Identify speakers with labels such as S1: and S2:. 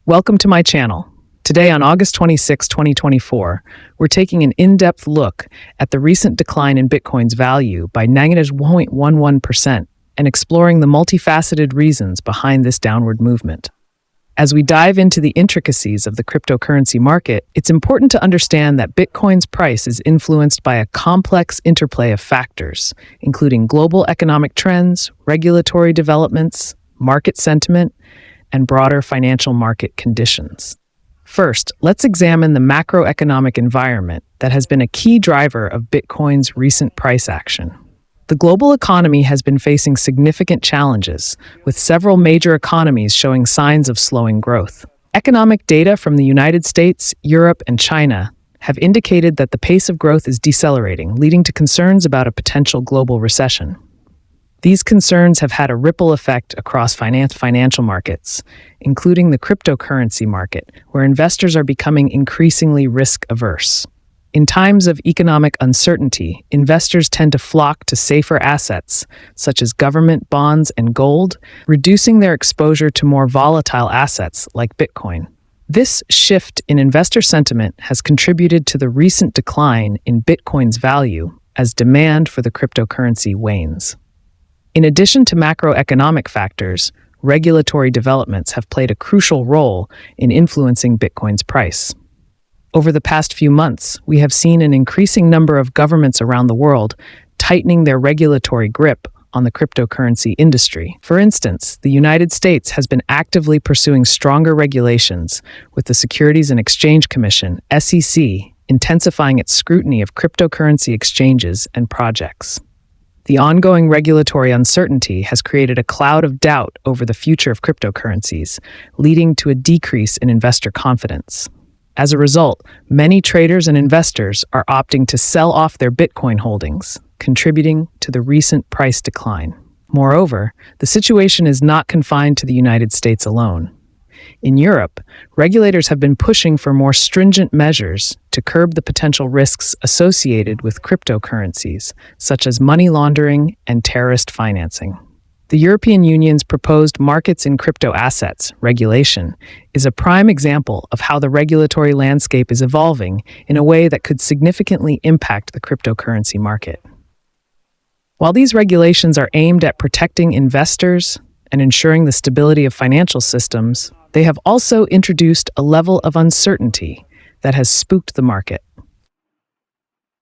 S1: Welcome to my channel. Today on August 26, 2024, we're taking an in-depth look at the recent decline in Bitcoin's value by -0.11% and exploring the multifaceted reasons behind this downward movement. As we dive into the intricacies of the cryptocurrency market, it's important to understand that Bitcoin's price is influenced by a complex interplay of factors, including global economic trends, regulatory developments, market sentiment, and broader financial market conditions. First, let's examine the macroeconomic environment that has been a key driver of Bitcoin's recent price action. The global economy has been facing significant challenges, with several major economies showing signs of slowing growth. Economic data from the United States, Europe, and China have indicated that the pace of growth is decelerating, leading to concerns about a potential global recession. These concerns have had a ripple effect across financial markets, including the cryptocurrency market, where investors are becoming increasingly risk-averse. In times of economic uncertainty, investors tend to flock to safer assets, such as government bonds and gold, reducing their exposure to more volatile assets like Bitcoin. This shift in investor sentiment has contributed to the recent decline in Bitcoin's value as demand for the cryptocurrency wanes. In addition to macroeconomic factors, regulatory developments have played a crucial role in influencing Bitcoin's price. Over the past few months, we have seen an increasing number of governments around the world tightening their regulatory grip on the cryptocurrency industry. For instance, the United States has been actively pursuing stronger regulations, with the Securities and Exchange Commission, SEC, intensifying its scrutiny of cryptocurrency exchanges and projects. The ongoing regulatory uncertainty has created a cloud of doubt over the future of cryptocurrencies, leading to a decrease in investor confidence. As a result, many traders and investors are opting to sell off their Bitcoin holdings, contributing to the recent price decline. Moreover, the situation is not confined to the United States alone. In Europe, regulators have been pushing for more stringent measures to curb the potential risks associated with cryptocurrencies, such as money laundering and terrorist financing. The European Union's proposed Markets in Crypto Assets regulation is a prime example of how the regulatory landscape is evolving in a way that could significantly impact the cryptocurrency market. While these regulations are aimed at protecting investors and ensuring the stability of financial systems, they have also introduced a level of uncertainty that has spooked the market.